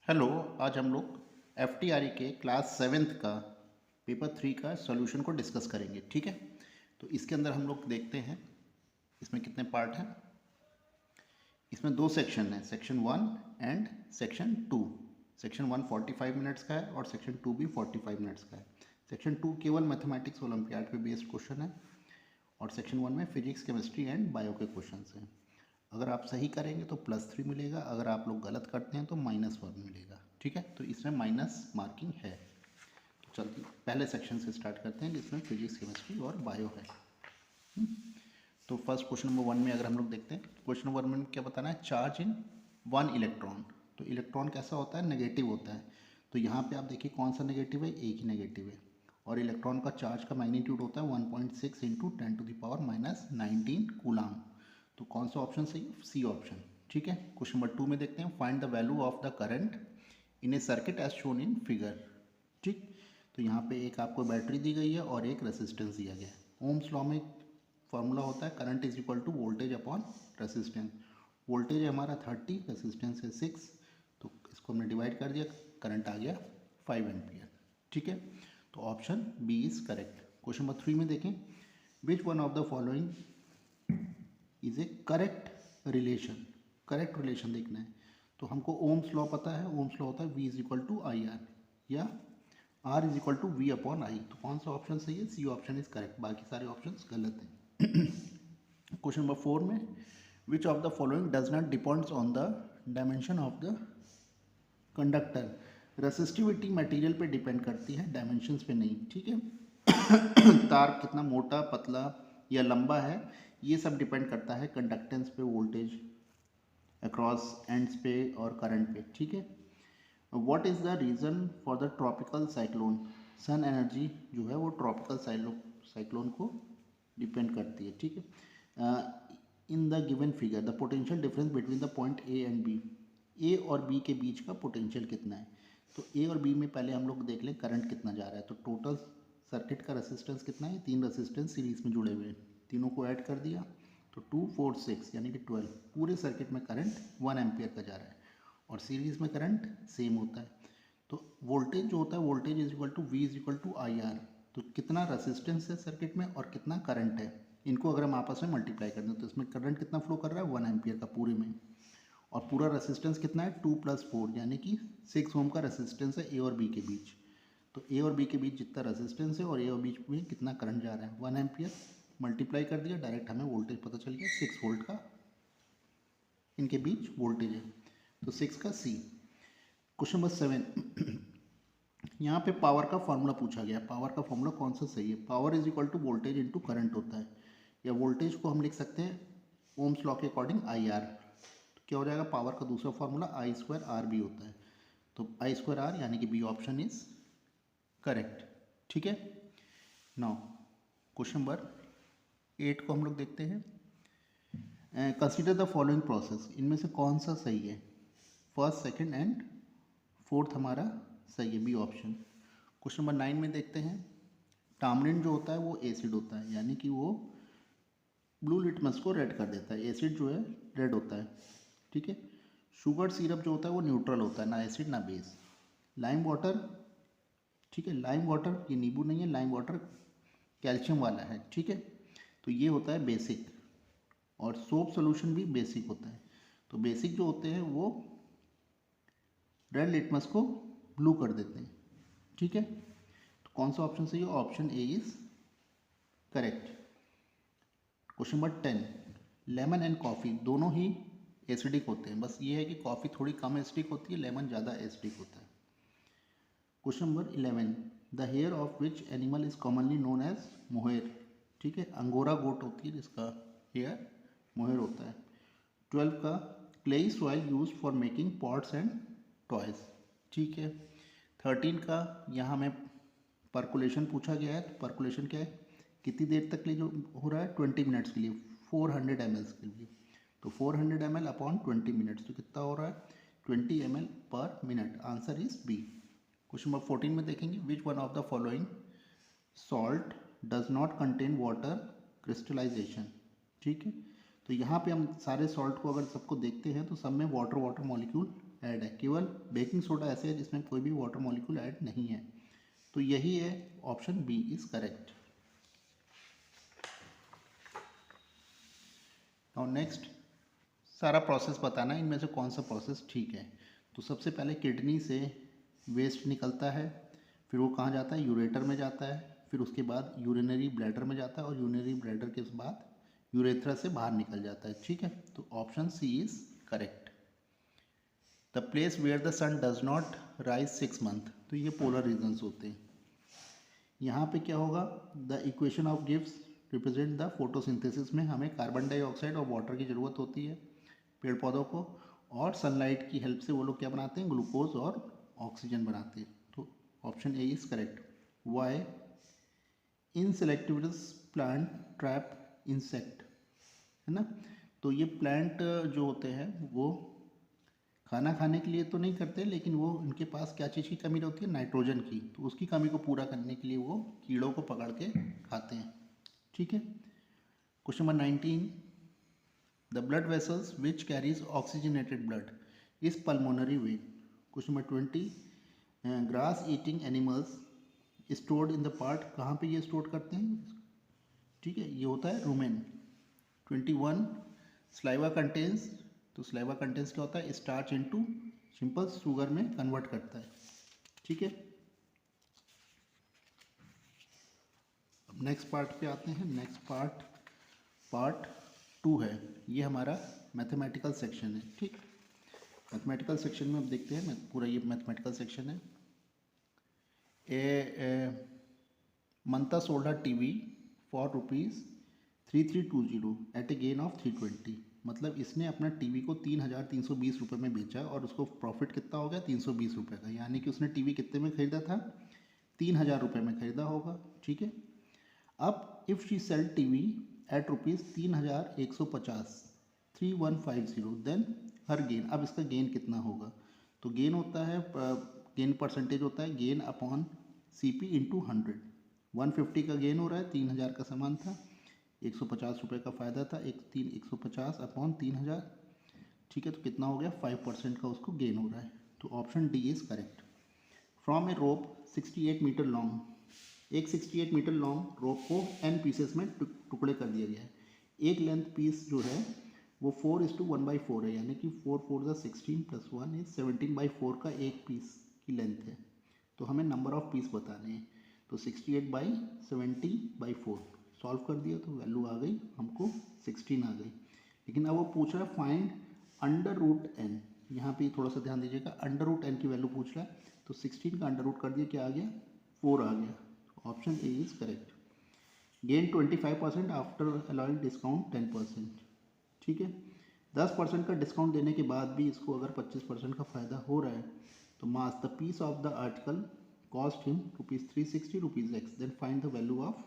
Hello. आज हम लोग एफ के क्लास 7th का पेपर 3 का सॉल्यूशन को डिस्कस करेंगे। ठीक है, तो इसके अंदर हम लोग देखते हैं इसमें कितने पार्ट हैं। इसमें दो सेक्शन हैं, section 1 and section 2। Section 1 45 minutes का है और सेक्शन 2 भी 45 मिनट्स का है। सेक्शन 2 केवल मैथमेटिक्स ओलंपियाड पे बेस्ड क्वेश्चन है और सेक्शन 1 में फिजिक्स, केमिस्ट्री एंड बायो के क्वेश्चन हैं। अगर आप सही करेंगे तो +3 मिलेगा, अगर आप लोग गलत करते हैं तो -1 मिलेगा। ठीक है, तो इसमें माइनस मार्किंग है। तो चलते पहले सेक्शन से स्टार्ट करते हैं जिसमें फिजिक्स, केमिस्ट्री और बायो है। तो फर्स्ट क्वेश्चन नंबर 1 में अगर हम लोग देखते हैं, क्वेश्चन नंबर 1 में क्या बताना है, चार्ज इन 1 इलेक्ट्रॉन। तो इलेक्ट्रॉन कैसा होता है, नेगेटिव होता है। तो यहाँ पे आप देखिए कौन सा नेगेटिव है, एक ही नेगेटिव है। और इलेक्ट्रॉन का चार्ज का मैग्नीट्यूड होता है 1.6 इंटू 10⁻⁻19 कूलाम। तो कौन सा ऑप्शन सही है, सी ऑप्शन। ठीक है, क्वेश्चन नंबर 2 में देखते हैं, find the value of the current in a circuit as shown in figure. ठीक, तो यहाँ पे एक आपको बैटरी दी गई है और एक रेसिस्टेंस दिया गया है। ओम्स लॉ में फॉर्मूला होता है current is equal to voltage upon resistance. Voltage है हमारा 30, रेसिस्टेंस है 6, तो इसको हमने डिवाइड कर दिया, करंट आ गया 5 एम्पियर। ठीक है, तो option B is correct. Question number 3 में देखें, which one of the following is a correct relation. Correct relation देखना है तो हमको ओम्स लॉ पता है, ओम्स लॉ होता है V is equal to I R या R is equal to V upon I. तो कौन सा ऑप्शन सही है, सी ऑप्शन इज करेक्ट, बाकी सारे ऑप्शन गलत हैं। क्वेश्चन नंबर 4 में, which of the following does not depends on the dimension of the conductor. Resistivity material पे डिपेंड करती है, डायमेंशंस पे नहीं। ठीक है, तार कितना मोटा, पतला या लंबा है, ये सब डिपेंड करता है कंडक्टेंस पे, वोल्टेज अक्रॉस एंड्स पे और करंट पे। ठीक है, what is the reason for the tropical cyclone. Sun energy जो है वो ट्रॉपिकल साइक्लोन को डिपेंड करती है। ठीक है, in the given figure the potential difference between the point A and B. A और बी के बीच का पोटेंशियल कितना है। तो ए और बी में पहले हम लोग देख लें करंट कितना जा रहा है। तो टोटल सर्किट का रेसिस्टेंस कितना है, 3 रेसिस्टेंस सीरीज में जुड़े हुए हैं, तीनों को ऐड कर दिया तो 2 4 6 यानी कि 12। पूरे सर्किट में करंट 1 एम्पियर का जा रहा है और सीरीज में करंट सेम होता है। तो वोल्टेज जो होता है, voltage is equal to V is equal to I R. तो कितना रेसिस्टेंस है सर्किट में और कितना करंट है, इनको अगर हम आपस में मल्टीप्लाई कर दें तो इसमें करंट कितना फ्लो कर रहा है, 1 एम्पियर का पूरे में। और पूरा रेसिस्टेंस कितना है, 2 + 4 यानी कि 6 ओम का रेसिस्टेंस है ए और बी के बीच। तो ए और बी के बीच जितना रेसिस्टेंस है और ए और बीच में कितना करंट जा रहा है, 1 एम्पियर। मल्टीप्लाई कर दिया, डायरेक्ट हमें वोल्टेज पता चल गया, 6 वोल्ट का इनके बीच वोल्टेज है। तो 6 का सी। क्वेश्चन नंबर 7, यहाँ पे पावर का फॉर्मूला पूछा गया। पावर का फॉर्मूला कौन सा सही है, power is equal to voltage into current होता है, या वोल्टेज को हम लिख सकते हैं ओम्स लॉ के अकॉर्डिंग आई आर। तो क्या हो जाएगा, पावर का दूसरा फॉर्मूला I² RB होता है। तो I² R यानी कि बी ऑप्शन इज करेक्ट। ठीक है, नाउ क्वेश्चन नंबर 8 को हम लोग देखते हैं। कंसिडर द फॉलोइंग प्रोसेस, इनमें से कौन सा सही है, फर्स्ट, सेकंड एंड फोर्थ हमारा सही है, बी ऑप्शन। क्वेश्चन नंबर 9 में देखते हैं, टामरिन जो होता है वो एसिड होता है, यानी कि वो ब्लू लिटमस को रेड कर देता है, एसिड जो है रेड होता है। ठीक है, शुगर सिरप जो होता है वो न्यूट्रल होता है, ना एसिड ना बेस। लाइम वाटर, ठीक है, लाइम वाटर ये नींबू नहीं है, लाइम वाटर कैल्शियम वाला है। ठीक है, तो ये होता है बेसिक, और सोप सोल्यूशन भी बेसिक होता है। तो बेसिक जो होते हैं वो रेड लिटमस को ब्लू कर देते हैं। ठीक है, तो कौन सा ऑप्शन सही है, option A is correct. Question number 10, lemon and coffee दोनों ही एसिडिक होते हैं, बस ये है कि कॉफ़ी थोड़ी कम एसिडिक होती है, लेमन ज़्यादा एसिडिक होता है। Question number 11, the hair of which animal is commonly known as mohair. ठीक है, अंगोरा गोट होती है जिसका हेयर मोहेर होता है। 12 का, clayey soil use for making pots and toys. ठीक है, 13 का, यहाँ में पर्कुलेशन पूछा गया है। तो पर्कुलेशन क्या है, कितनी देर तक के लिए जो हो रहा है, 20 मिनट्स के लिए, 400 ml के लिए। तो 400 ml अपॉन 20 मिनट्स, तो कितना हो रहा है, 20 ml पर minute. Answer is B. Question number 14 में देखेंगे, which one of the following salt does not contain water crystallization. ठीक है, तो यहाँ पे हम सारे सॉल्ट को अगर सबको देखते हैं तो सब में वाटर वाटर मॉलिक्यूल ऐड है, केवल बेकिंग सोडा ऐसे है जिसमें कोई भी वाटर मॉलिक्यूल ऐड नहीं है। तो यही है, ऑप्शन बी इज करेक्ट। और नेक्स्ट सारा प्रोसेस बताना है, इनमें से कौन सा प्रोसेस ठीक है। तो सबसे पहले किडनी से वेस्ट निकलता है, फिर वो कहाँ जाता है, यूरेटर में जाता है, फिर उसके बाद यूरिनरी ब्लैडर में जाता है, और यूरिनरी ब्लैडर के बाद यूरेथ्रा से बाहर निकल जाता है। ठीक है, तो option C is correct. The place where the sun does not rise 6 month, तो ये पोलर रीजन्स होते हैं। यहाँ पे क्या होगा, the equation of gives represent the photosynthesis में हमें कार्बन डाइऑक्साइड और वाटर की ज़रूरत होती है पेड़ पौधों को, और सनलाइट की हेल्प से वो लोग क्या बनाते हैं, ग्लूकोज और ऑक्सीजन बनाते हैं। तो option A is correct. Why insectivorous plant trap insect, है ना। तो ये प्लांट जो होते हैं वो खाना खाने के लिए तो नहीं करते, लेकिन वो उनके पास क्या चीज़ की कमी होती है, नाइट्रोजन की। तो उसकी कमी को पूरा करने के लिए वो कीड़ों को पकड़ के खाते हैं। ठीक है, question number 19, the blood vessels which carries oxygenated blood is pulmonary vein. Question number 20, grass eating animals stored in the part, कहाँ पे ये स्टोर करते हैं, ठीक है, ये होता है रूमेन। 21, स्लाइवा कंटेन्स, तो स्लाइवा कंटेन्स क्या होता है, स्टार्च इनटू सिंपल शुगर में कन्वर्ट करता है। ठीक है, अब नेक्स्ट पार्ट पे आते हैं। नेक्स्ट पार्ट 2 है, ये हमारा मैथमेटिकल सेक्शन है। ठीक, मैथमेटिकल सेक्शन में अब देखते हैं, पूरा ये मैथमेटिकल सेक्शन है। Mamta sold her TV for ₹3320 at a gain of 320, मतलब इसने अपना टीवी को 3,320 रुपये में बेचा और उसको प्रॉफिट कितना हो गया, 320 रुपये का। यानी कि उसने टीवी कितने में ख़रीदा था, 3,000 रुपये में ख़रीदा होगा। ठीक है, अब if she sell TV at ₹3,150 3150 then her gain, अब इसका गेन कितना होगा। तो गेन होता है, गेन परसेंटेज होता है गेन अपॉन CP इंटू 100। 150 का गेन हो रहा है, 3,000 का सामान था, 150 रुपये का फ़ायदा था, 150 अपॉन 3,000। ठीक है, तो कितना हो गया, 5% का उसको गेन हो रहा है। तो option D is correct. From a rope 68 metre long, एक 68 मीटर लॉन्ग रोप को n पीसेस में टुकड़े कर दिया गया है। एक लेंथ पीस जो है वो 4:1/4 है, यानी कि 4 4 16 प्लस 1 इज 17/4 का एक पीस की लेंथ है। तो हमें नंबर ऑफ पीस बताने हैं। तो 68/70/4 सॉल्व कर दिया तो वैल्यू आ गई हमको 16 आ गई। लेकिन अब वो पूछ रहा है फाइंड √n, यहाँ पे थोड़ा सा ध्यान दीजिएगा, √n की वैल्यू पूछ रहा है। तो 16 का अंडर रूट कर दिया, क्या आ गया, 4 आ गया। Option A is correct. Gain 25% after allowing discount 10%। ठीक है, 10% का डिस्काउंट देने के बाद भी इसको अगर 25% का फ़ायदा हो रहा है, तो mass the piece of the article cost him ₹360 x, then find the value of.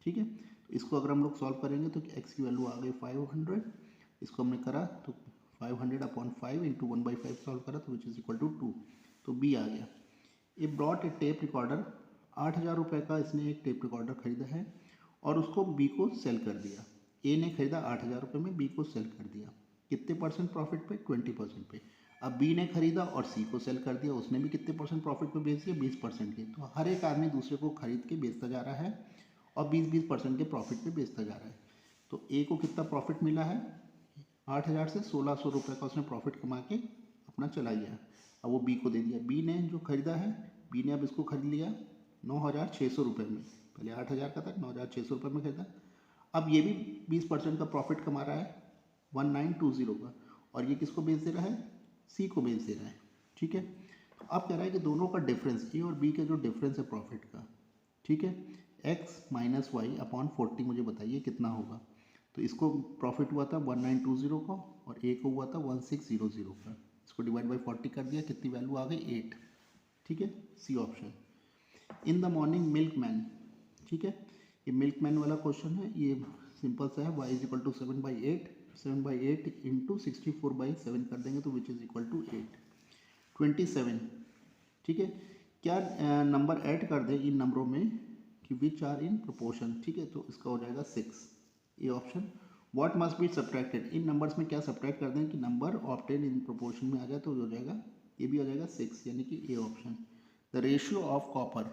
ठीक है, तो इसको अगर हम लोग सॉल्व करेंगे तो x की वैल्यू आ गई 500, इसको हमने करा तो 500/5 इंटू 1/5 सॉल्व करा तो विच इज़ इक्वल टू 2, तो B आ गया। ये ब्रॉट ए टेप रिकॉर्डर, 8,000 रुपये का इसने एक टेप रिकॉर्डर खरीदा है और उसको B को सेल कर दिया। ए ने खरीदा 8,000 रुपये में, B को सेल कर दिया, कितने % प्रॉफिट पे, 20% पे। अब B ने खरीदा और C को सेल कर दिया, उसने भी कितने % प्रॉफिट पे बेच दिया, 20% के। तो हर एक आदमी दूसरे को खरीद के बेचता जा रहा है और 20% के प्रॉफिट पे बेचता जा रहा है। तो ए को कितना प्रॉफिट मिला है, 8,000 से 1,600 रुपये का उसने प्रॉफिट कमा के अपना चला गया। अब वो बी को दे दिया, बी ने जो खरीदा है, बी ने अब इसको खरीद लिया 9,600 रुपये में, पहले 8,000 का था, 9,600 रुपये में खरीदा। अब ये भी 20% का प्रॉफिट कमा रहा है 1920 का, और ये किसको बेच दे रहा है, सी को बेच दे रहा है। ठीक है, तो अब कह रहा है कि दोनों का डिफरेंस, ए और बी का जो डिफरेंस है प्रॉफिट का, ठीक है, x - y/40 मुझे बताइए कितना होगा। तो इसको प्रॉफिट हुआ था 1920 का और ए को हुआ था 1600 का, इसको डिवाइड बाई 40 कर दिया, कितनी वैल्यू आ गई, 8। ठीक है, C option. In the morning milkman, ठीक है, ये मिल्कमैन वाला क्वेश्चन है, ये सिंपल सा है, y = 7/8, 7/8 इंटू 64/7 कर देंगे तो विच इज़ इक्वल टू 8। 27, ठीक है, क्या नंबर ऐड कर दे इन नंबरों में कि विच आर इन प्रोपोर्शन, ठीक है, तो इसका हो जाएगा 6, ये option. What must be subtracted, in numbers में क्या सब्ट्रैक्ट कर दें कि नंबर ऑब्टेन इन प्रोपोर्शन में आ जाए तो हो जाएगा, ये भी हो जाएगा 6, यानी कि A option. The ratio of copper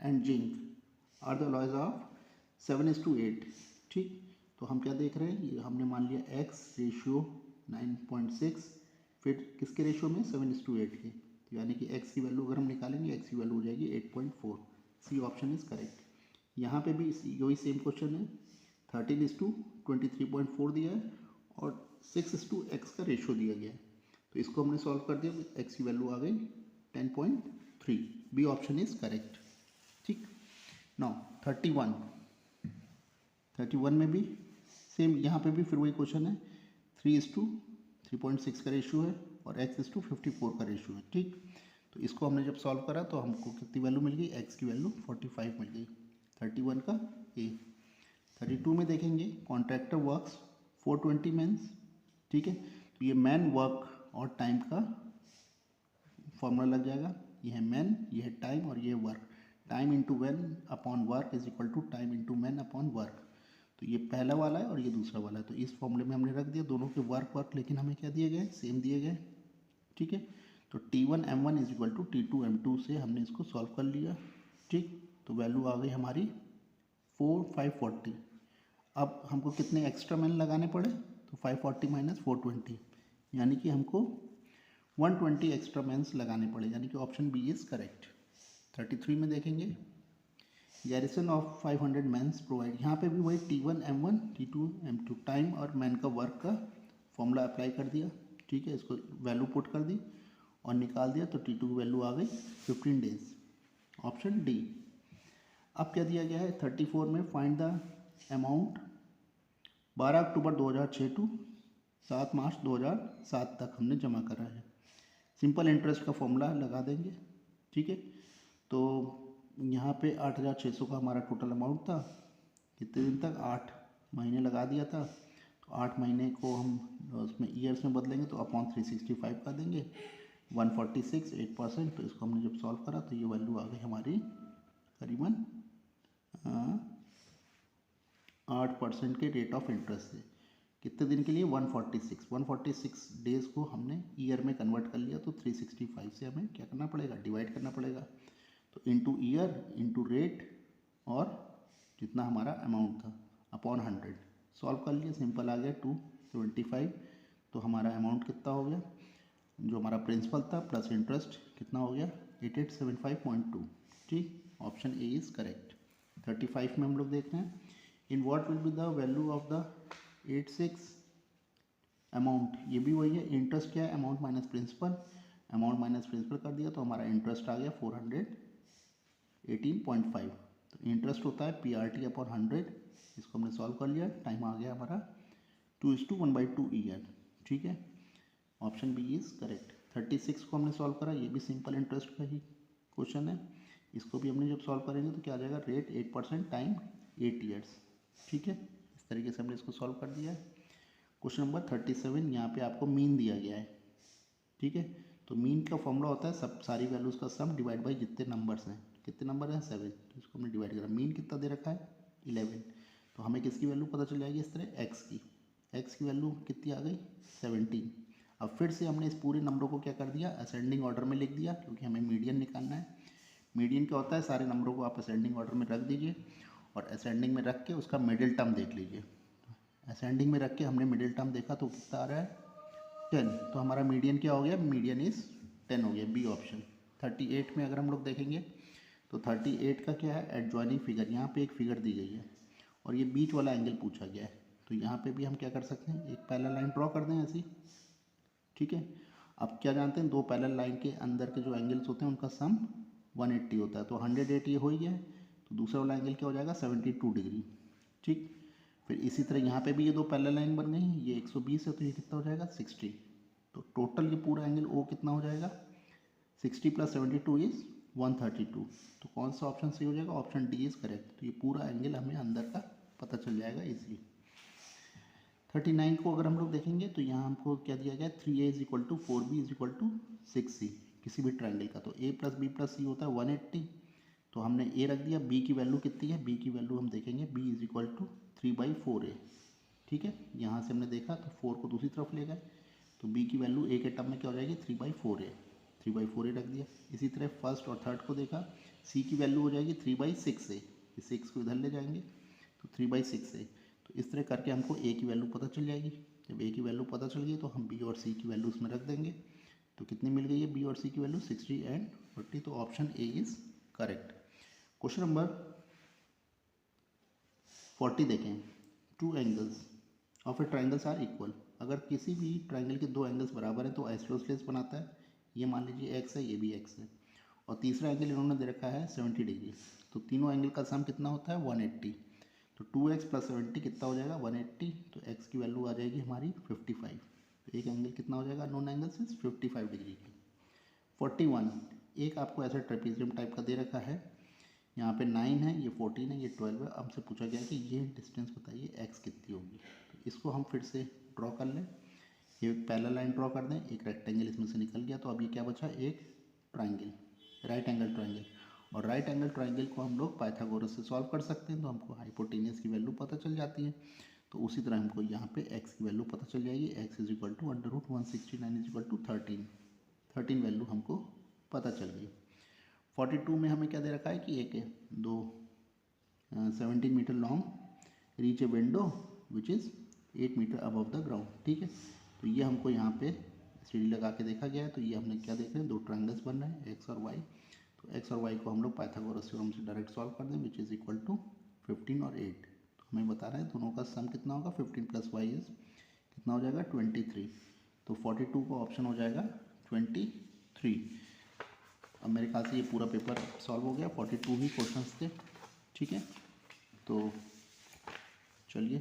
and zinc are the laws of 7:8। ठीक, तो हम क्या देख रहे हैं, ये हमने मान लिया x रेशियो 9.6, फिर किसके रेशियो में 7:8 के, तो यानी कि x की वैल्यू अगर हम निकालेंगे x की वैल्यू हो जाएगी 8.4। C option is correct. यहाँ पे भी यही सेम क्वेश्चन है, 13:23.4 दिया है और 6:x का रेशियो दिया गया है, तो इसको हमने सॉल्व कर दिया, x की वैल्यू आ गई 10.3। B option is correct. ठीक, नाउ 31 में भी सेम, यहाँ पे भी फिर वही क्वेश्चन है, 3:3.6 का रेशियो है और x:54 का रेशियो है। ठीक, तो इसको हमने जब सॉल्व करा तो हमको कितनी वैल्यू मिल गई, x की वैल्यू 45 मिल गई, 31 का ए। 32 में देखेंगे, कॉन्ट्रैक्टर वर्क्स 420 मैन्स। ठीक है, तो ये मैन वर्क और टाइम का फॉर्मूला लग जाएगा, ये है मैन, ये है टाइम और ये है work. Time into man upon work is equal to time into man upon work. तो ये पहला वाला है और ये दूसरा वाला है, तो इस फॉर्मूले में हमने रख दिया दोनों के वर्क, लेकिन हमें क्या दिए गए, सेम दिए गए। ठीक है, तो T1 M1 is equal to T2 M2 से हमने इसको सॉल्व कर लिया। ठीक, तो वैल्यू आ गई हमारी 540। अब हमको कितने एक्स्ट्रा मैन लगाने पड़े, तो 540 माइनस 420, यानी कि हमको 120 एक्स्ट्रा मैन्स लगाने पड़े, यानी कि ऑप्शन बी इज़ करेक्ट। 33 में देखेंगे, गैरिसन ऑफ 500 मैन्स प्रोवाइड, यहाँ पे भी वही T1 M1 T2 M2 time और मैन का वर्क का फॉर्मूला अप्लाई कर दिया। ठीक है, इसको वैल्यू पुट कर दी और निकाल दिया, तो T2 की वैल्यू आ गई 15 डेज, ऑप्शन डी। अब क्या दिया गया है 34 में, find the amount 12 October 2006 to 7 March 2007 तक हमने जमा करा है। सिंपल इंटरेस्ट का फॉर्मूला लगा देंगे। ठीक है, तो यहाँ पे 8,600 का हमारा टोटल अमाउंट था, कितने दिन तक, 8 महीने लगा दिया था, तो 8 महीने को हम उसमें ईयर्स में बदलेंगे तो अपॉन 365 का देंगे, 146 8%। तो इसको हमने जब सॉल्व करा तो ये वैल्यू आ गई हमारी करीबन 8% के रेट ऑफ इंटरेस्ट से। कितने दिन के लिए, 146 डेज़ को हमने ईयर में कन्वर्ट कर लिया, तो 365 से हमें क्या करना पड़ेगा, डिवाइड करना पड़ेगा, तो इंटू ईयर इंटू रेट और जितना हमारा अमाउंट था अपॉन 100। सॉल्व कर लिया, सिंपल आ गया 225। तो हमारा अमाउंट कितना हो गया, जो हमारा प्रिंसिपल था प्लस इंटरेस्ट कितना हो गया, 8875.2। ठीक, ऑप्शन ए इज़ करेक्ट। 35 में हम लोग देख रहे हैं, in what will be the value of the 86 amount, ये भी वही है, इंटरेस्ट क्या है, amount minus principal, amount minus principal कर दिया तो हमारा इंटरेस्ट आ गया 418.5। तो इंटरेस्ट होता है PRT अपॉन 100, इसको हमने सॉल्व कर लिया, टाइम आ गया हमारा 2:1/2 ईयर। ठीक है, ऑप्शन बी इज़ करेक्ट। 36 को हमने सॉल्व करा, ये भी सिंपल इंटरेस्ट का ही क्वेश्चन है, इसको भी हमने जब सॉल्व करेंगे तो क्या आ जाएगा, रेट 8% टाइम 8 ईयर्स। ठीक है, इस तरीके से हमने इसको सॉल्व कर दिया है। क्वेश्चन नंबर 37, यहाँ पे आपको मीन दिया गया है। ठीक है, तो मीन का फॉर्मूला होता है सब सारी वैल्यूज़ का सम डिवाइड बाई जितने नंबर्स हैं, कितने नंबर हैं 7, तो इसको हमने डिवाइड करा, मीन कितना दे रखा है 11, तो हमें किसकी वैल्यू पता चल जाएगी इस तरह, एक्स की वैल्यू कितनी आ गई 17। अब फिर से हमने इस पूरे नंबरों को क्या कर दिया, असेंडिंग ऑर्डर में लिख दिया, क्योंकि हमें मीडियन निकालना है। मीडियन क्या होता है, सारे नंबरों को आप असेंडिंग ऑर्डर में रख दीजिए और असेंडिंग में रख के उसका मिडिल टर्म देख लीजिए। असेंडिंग में रख के हमने मिडिल टर्म देखा तो कितना आ रहा है 10, तो हमारा मीडियन क्या हो गया, मीडियन इज़ 10 हो गया, बी ऑप्शन। 38 में अगर हम लोग देखेंगे तो 38 का क्या है, एडजॉइनिंग फिगर, यहाँ पे एक फिगर दी गई है और ये बीच वाला एंगल पूछा गया है, तो यहाँ पे भी हम क्या कर सकते हैं, एक पैरेलल लाइन ड्रॉ कर दें ऐसी। ठीक है, अब क्या जानते हैं, दो पैरेलल लाइन के अंदर के जो एंगल्स होते हैं उनका सम 180 होता है, तो 180 ये हो ही गया है, तो दूसरा वाला एंगल क्या हो जाएगा 72 डिग्री। ठीक, फिर इसी तरह यहाँ पे भी ये दो पैरेलल लाइन बन गई, ये 120 है तो ये कितना हो जाएगा 60, तो टोटल ये पूरा एंगल ओ कितना हो जाएगा, 60 + 72 इज़ 132। तो कौन सा ऑप्शन सही हो जाएगा, ऑप्शन डी इज़ करेक्ट। तो ये पूरा एंगल हमें अंदर का पता चल जाएगा इजीली। 39 को अगर हम लोग देखेंगे तो यहाँ हमको क्या दिया गया है, 3a = 4b = 6c, किसी भी ट्रायंगल का, तो a + b + c होता है 180, तो हमने a रख दिया, b की वैल्यू कितनी है, b की वैल्यू हम देखेंगे b = 3/4a। ठीक है, यहाँ से हमने देखा तो 4 को दूसरी तरफ ले गए, तो b की वैल्यू a के टर्म में क्या हो जाएगी 3/4a, 3/4a रख दिया। इसी तरह फर्स्ट और थर्ड को देखा, c की वैल्यू हो जाएगी 3/6a, इस 6 को इधर ले जाएंगे तो 3/6a। तो इस तरह करके हमको a की वैल्यू पता चल जाएगी। जब a की वैल्यू पता चल गई तो हम b और c की वैल्यू उसमें रख देंगे। तो कितनी मिल गई है b और c की वैल्यू 60 एंड 40, तो option A is correct. Question number 40 देखें, two angles of a triangles are equal. अगर किसी भी ट्राइंगल के दो एंगल्स बराबर हैं तो आइसोसेलेस बनाता है। ये मान लीजिए x है, ये भी x है, और तीसरा एंगल इन्होंने दे रखा है 70 डिग्री। तो तीनों एंगल का सम कितना होता है 180। तो 2x + 70 कितना हो जाएगा 180। तो x की वैल्यू आ जाएगी हमारी 55। तो एक एंगल कितना हो जाएगा नॉन एंगल से 55 डिग्री की। 41, एक आपको ऐसा ट्रेपेजियम टाइप का दे रखा है, यहाँ पे 9 है, ये 14 है, ये 12 है। हमसे पूछा गया कि ये डिस्टेंस बताइए x कितनी होगी। तो इसको हम फिर से ड्रॉ कर लें, ये एक पैरेलल लाइन ड्रॉ कर दें, एक रेक्टेंगल इसमें से निकल गया। तो अब ये क्या बचा, एक ट्राइंगल, राइट एंगल ट्राइंगल। और राइट एंगल ट्राइंगल को हम लोग पाइथागोरस से सॉल्व कर सकते हैं, तो हमको हाइपोटेनियस की वैल्यू पता चल जाती है। तो उसी तरह हमको यहाँ पे x की वैल्यू पता चल जाएगी, x = √169 = 13। 13 वैल्यू हमको पता चल गई। 42 में हमें क्या दे रखा है कि एक है 17 metre long reach a window which is 8 metre above the ground. ठीक है, तो ये हमको यहाँ पे सीढ़ी लगा के देखा गया है। तो ये हमने क्या देख रहे हैं, दो ट्रायंगल्स बन रहे हैं x और y। तो x और y को हम लोग पाइथागोरस थ्योरम से डायरेक्ट सॉल्व कर दें, विच इज़ इक्वल टू 15 और 8। तो हमें बता रहा है दोनों का सम कितना होगा, 15 + y इज़ कितना हो जाएगा 23। तो 42 का ऑप्शन हो जाएगा 23। अब मेरे ख्याल से ये पूरा पेपर सॉल्व हो गया, 42 ही क्वेश्चंस थे। ठीक है, तो चलिए